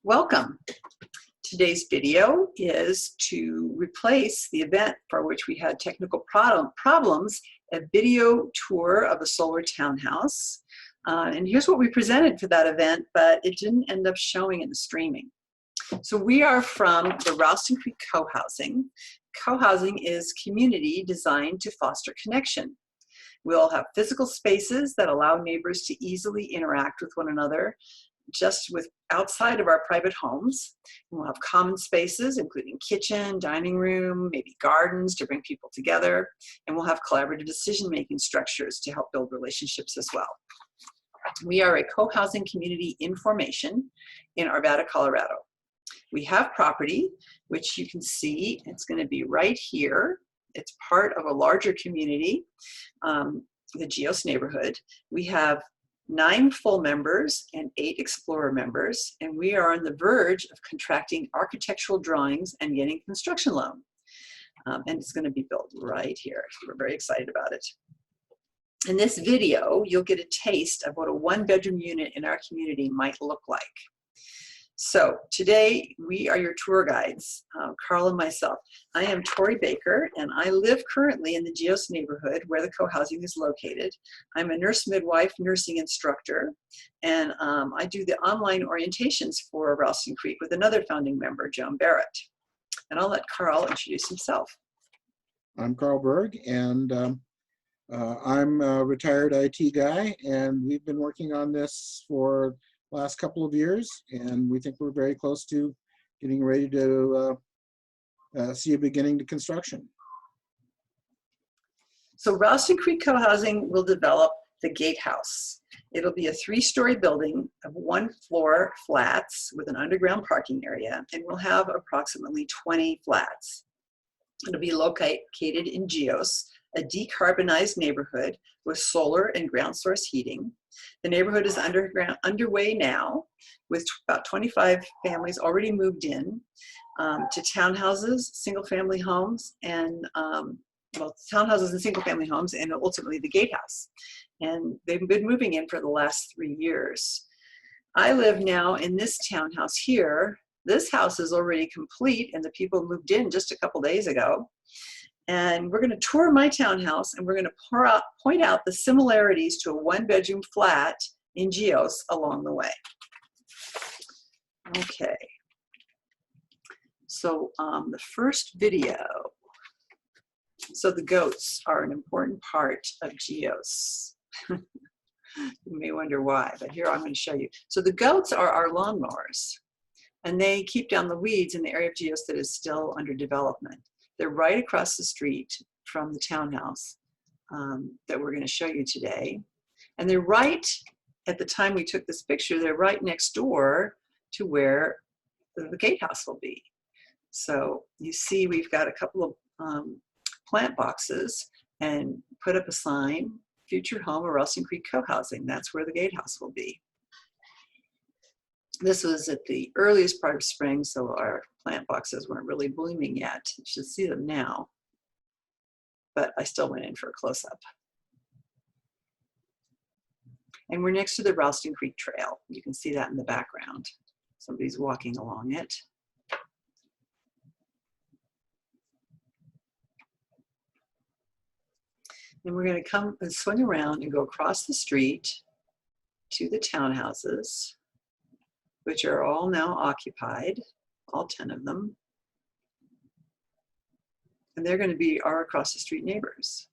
Welcome. Today's video is to replace the event for which we had technical problems, a video tour of a solar townhouse. And here's what we presented for that event, but it didn't end up showing in the streaming. So we are from the Ralston Creek Cohousing. Cohousing is community designed to foster connection. We'll have physical spaces that allow neighbors to easily interact with one another, just with outside of our private homes. And we'll have common spaces, including kitchen, dining room, maybe gardens to bring people together. And we'll have collaborative decision-making structures to help build relationships as well. We are a co-housing community in formation in Arvada, Colorado. We have property, which you can see, it's going to be right here. It's part of a larger community, the Geos neighborhood. We have 9 full members and 8 explorer members, and we are on the verge of contracting architectural drawings and getting a construction loan. And it's going to be built right here. We're very excited about it. In this video, you'll get a taste of what a 1-bedroom unit in our community might look like. So today we are your tour guides, Carl and myself. I am Tori Baker, and I live currently in the Geos neighborhood where the co-housing is located. I'm a nurse midwife, nursing instructor, and I do the online orientations for Ralston Creek with another founding member, Joan Barrett. And I'll let Carl introduce himself. I'm Carl Berg, and I'm a retired IT guy, and we've been working on this for last couple of years, and we think we're very close to getting ready to see a beginning to construction. So Ralston Creek Cohousing will develop the Gatehouse. It'll be a 3-story building of 1-floor flats with an underground parking area, and we'll have approximately 20 flats. It'll be located in Geos, a decarbonized neighborhood with solar and ground source heating. The neighborhood is underway now, with about 25 families already moved in to townhouses, single-family homes, and townhouses and single-family homes, and ultimately the Gatehouse. And they've been moving in for the last 3 years. I live now in this townhouse here. This house is already complete, and the people moved in just a couple days ago. And we're going to tour my townhouse, and we're going to point out the similarities to a 1-bedroom flat in Geos along the way. Okay. So the first video. So the goats are an important part of Geos. You may wonder why, but here I'm going to show you. So the goats are our lawnmowers, and they keep down the weeds in the area of Geos that is still under development. They're right across the street from the townhouse that we're going to show you today. And they're right, at the time we took this picture, they're right next door to where the Gatehouse will be. So you see we've got a couple of plant boxes and put up a sign, future home of Ralston Creek Cohousing. That's where the Gatehouse will be. This was at the earliest part of spring, so our plant boxes weren't really blooming yet. You should see them now, but I still went in for a close-up. And we're next to the Ralston Creek Trail. You can see that in the background. Somebody's walking along it. And we're going to come and swing around and go across the street to the townhouses, which are all now occupied, all 10 of them. And they're going to be our across the street neighbors.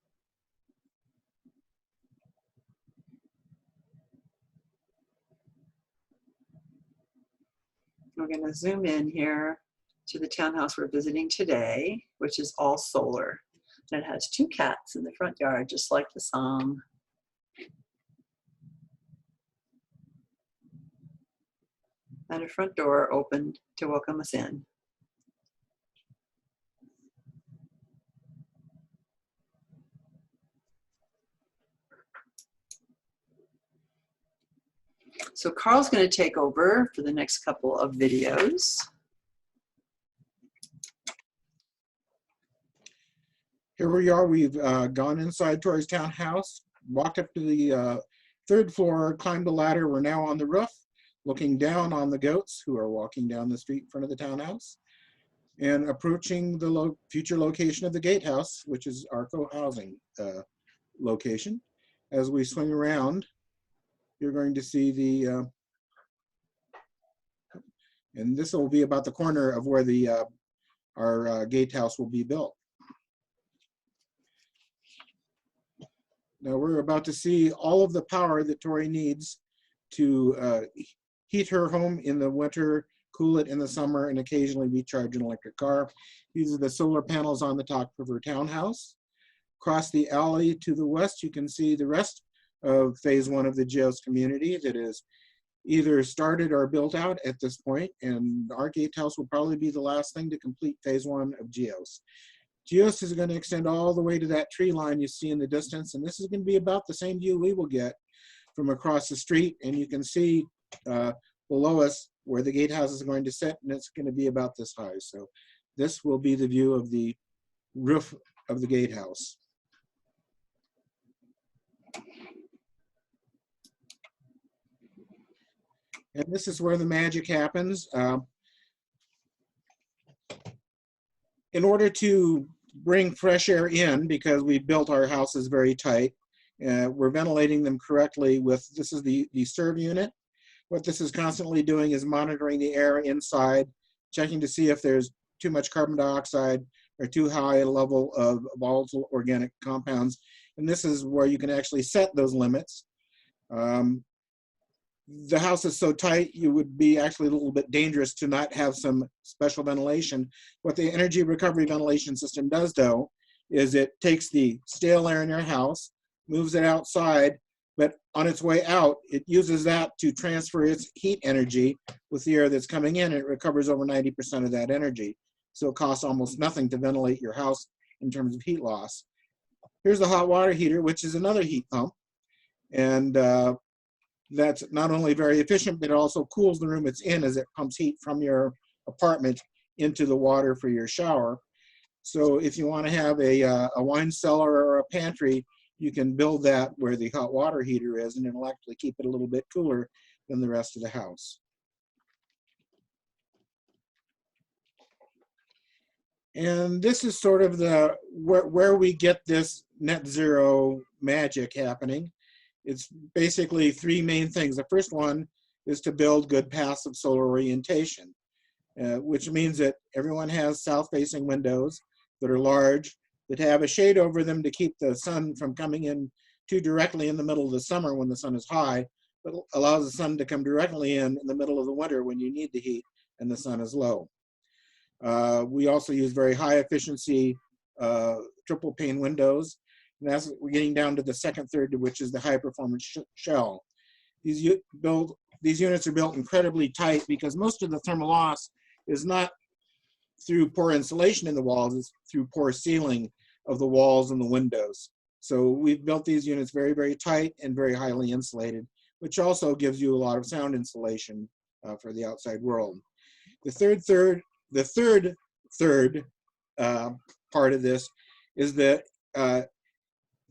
We're going to zoom in here to the townhouse we're visiting today, which is all solar. And it has 2 cats in the front yard, just like the song. And a front door opened to welcome us in. So Carl's going to take over for the next couple of videos. Here we are. We've gone inside Tori's townhouse, walked up to the 3rd floor, climbed the ladder. We're now on the roof. looking down on the goats who are walking down the street in front of the townhouse, and approaching the future location of the Gatehouse, which is our co-housing location. As we swing around, you're going to see the, and this will be about the corner of where the our Gatehouse will be built. Now we're about to see all of the power that Tori needs to heat her home in the winter, cool it in the summer, and occasionally recharge an electric car. These are the solar panels on the top of her townhouse. Across the alley to the west, you can see the rest of phase 1 of the Geos community that is either started or built out at this point, and our Gatehouse will probably be the last thing to complete phase 1 of Geos. Geos is going to extend all the way to that tree line you see in the distance, and this is going to be about the same view we will get from across the street, and you can see below us where the Gatehouse is going to sit, and it's going to be about this high. So this will be the view of the roof of the Gatehouse. And this is where the magic happens. In order to bring fresh air in, because we built our houses very tight, we're ventilating them correctly with, this is the serve unit. What this is constantly doing is monitoring the air inside, checking to see if there's too much carbon dioxide or too high a level of volatile organic compounds. And this is where you can actually set those limits. The house is so tight, you would be actually a little bit dangerous to not have some special ventilation. What the energy recovery ventilation system does, though, is it takes the stale air in your house, moves it outside, but on its way out, it uses that to transfer its heat energy with the air that's coming in, and it recovers over 90% of that energy. So it costs almost nothing to ventilate your house in terms of heat loss. Here's the hot water heater, which is another heat pump. And that's not only very efficient, but it also cools the room it's in as it pumps heat from your apartment into the water for your shower. So if you want to have a wine cellar or a pantry, you can build that where the hot water heater is, and it'll actually keep it a little bit cooler than the rest of the house. And this is sort of the where we get this net zero magic happening. It's basically 3 main things. The first one is to build good passive solar orientation, which means that everyone has south-facing windows that are large, that have a shade over them to keep the sun from coming in too directly in the middle of the summer when the sun is high, but allows the sun to come directly in the middle of the winter when you need the heat and the sun is low. We also use very high efficiency triple pane windows. And as we're getting down to the second third, which is the high performance shell. These units are built incredibly tight because most of the thermal loss is not through poor insulation in the walls, it's through poor sealing of the walls and the windows. So we've built these units very, very tight and very highly insulated, which also gives you a lot of sound insulation for the outside world. The third part of this is that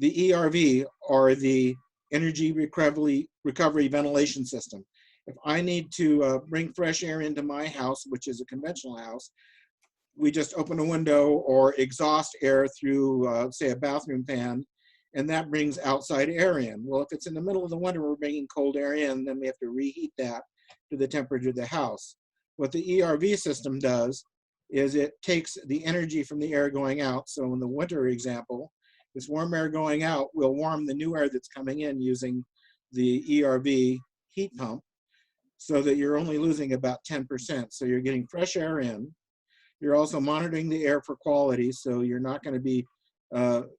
the ERV, or the energy recovery ventilation system. If I need to bring fresh air into my house, which is a conventional house, we just open a window or exhaust air through, say, a bathroom fan, and that brings outside air in. Well, if it's in the middle of the winter, we're bringing cold air in, then we have to reheat that to the temperature of the house. What the ERV system does is it takes the energy from the air going out. So in the winter example, this warm air going out will warm the new air that's coming in using the ERV heat pump, so that you're only losing about 10%. So you're getting fresh air in. You're also monitoring the air for quality, so you're not going to be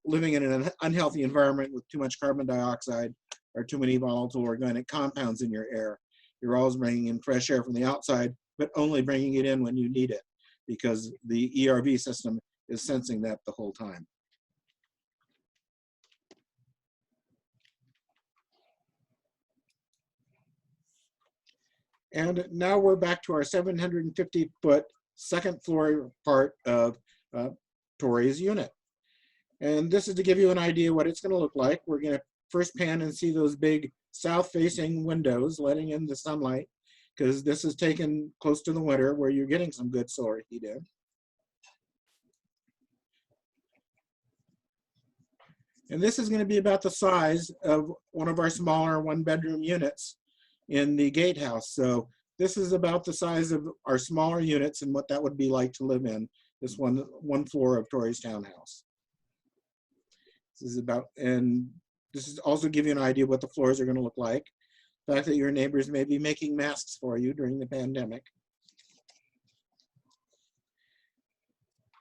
living in an unhealthy environment with too much carbon dioxide or too many volatile organic compounds in your air. You're always bringing in fresh air from the outside, but only bringing it in when you need it, because the ERV system is sensing that the whole time. And now we're back to our 750-foot second floor part of Tori's unit. And this is to give you an idea what it's going to look like. We're going to first pan and see those big south-facing windows letting in the sunlight because this is taken close to the winter where you're getting some good solar heat in. And this is going to be about the size of one of our smaller one-bedroom units in the Gatehouse. So this is about the size of our smaller units and what that would be like to live in this one floor of Torrey's townhouse. This is about, and this is also give you an idea of what the floors are going to look like. The fact that your neighbors may be making masks for you during the pandemic.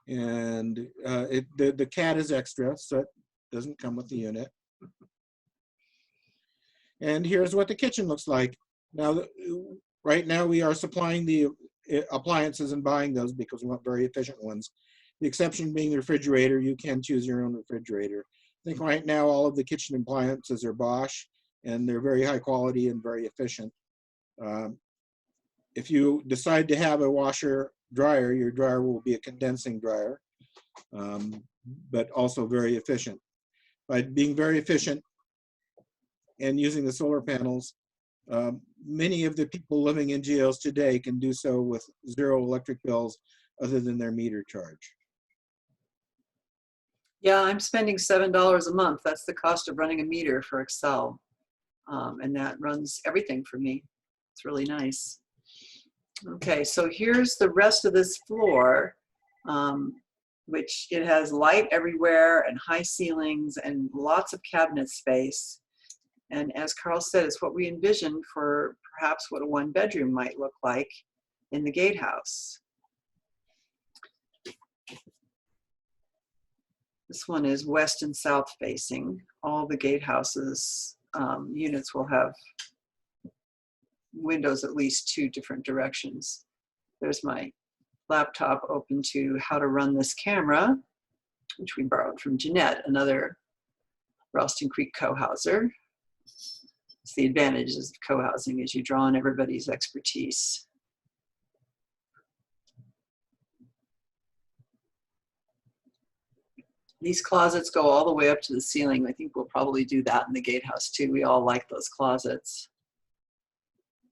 And the cat is extra, so it doesn't come with the unit. And here's what the kitchen looks like. Now, right now we are supplying the appliances and buying those because we want very efficient ones. The exception being the refrigerator. You can choose your own refrigerator. I think right now all of the kitchen appliances are Bosch, and they're very high quality and very efficient. If you decide to have a washer dryer, your dryer will be a condensing dryer, but also very efficient. By being very efficient and using the solar panels, many of the people living in Geos today can do so with zero electric bills other than their meter charge. Yeah, I'm spending $7 a month. That's the cost of running a meter for Excel. And that runs everything for me. It's really nice. Okay, so here's the rest of this floor, which it has light everywhere and high ceilings and lots of cabinet space. And as Carl said, it's what we envisioned for perhaps what a one-bedroom might look like in the Gatehouse. This one is west and south facing. All the Gatehouses units will have windows at least 2 different directions. There's my laptop open to how to run this camera, which we borrowed from Jeanette, another Ralston Creek co-houser. It's the advantages of co-housing is you draw on everybody's expertise. These closets go all the way up to the ceiling. I think we'll probably do that in the Gatehouse too. We all like those closets.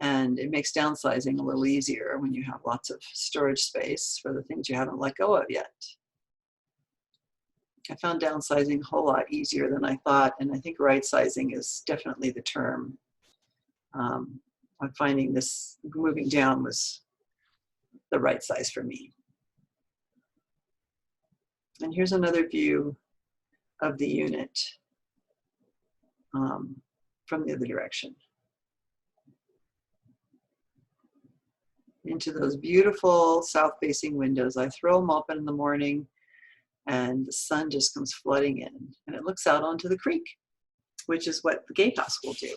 And it makes downsizing a little easier when you have lots of storage space for the things you haven't let go of yet. I found downsizing a whole lot easier than I thought, and I think right sizing is definitely the term. I'm finding this moving down was the right size for me. And here's another view of the unit from the other direction. Into those beautiful south-facing windows. I throw them open in the morning and the sun just comes flooding in and it looks out onto the creek, which is what the Gatehouse will do.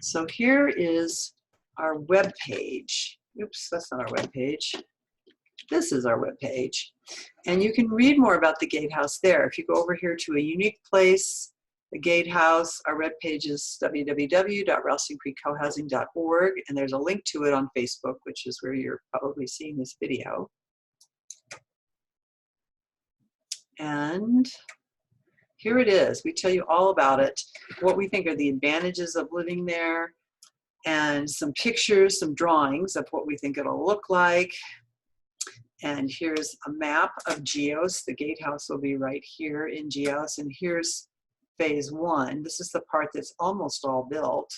So here is our web page. Oops, that's not our web page. This is our web page. And you can read more about the Gatehouse there. If you go over here to a unique place, the Gatehouse, our web page is www.ralstoncreekcohousing.org, and there's a link to it on Facebook, which is where you're probably seeing this video. And here it is. We tell you all about it, what we think are the advantages of living there, and some pictures, some drawings of what we think it'll look like. And here's a map of Geos. The Gatehouse will be right here in Geos. And here's phase 1. This is the part that's almost all built.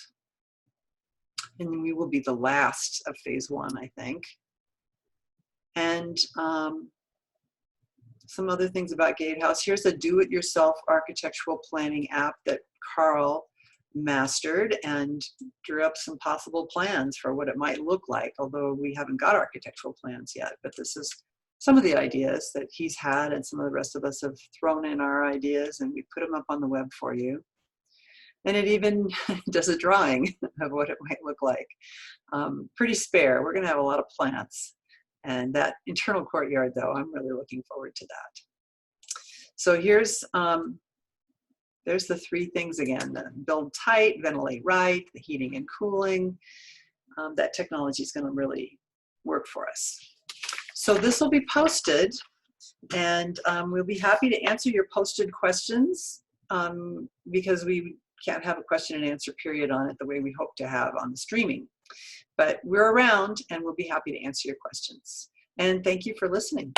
And then we will be the last of phase 1, I think. And some other things about Gatehouse. Here's a do-it-yourself architectural planning app that Carl mastered and drew up some possible plans for what it might look like, although we haven't got architectural plans yet. But this is some of the ideas that he's had, and some of the rest of us have thrown in our ideas, and we put them up on the web for you. And it even does a drawing of what it might look like. Pretty spare. We're going to have a lot of plants. And that internal courtyard, though, I'm really looking forward to that. So here's there's the 3 things again: the build tight, ventilate right, the heating and cooling. That technology is going to really work for us. So this will be posted, and we'll be happy to answer your posted questions because we can't have a question and answer period on it the way we hope to have on the streaming. But we're around and we'll be happy to answer your questions. And thank you for listening.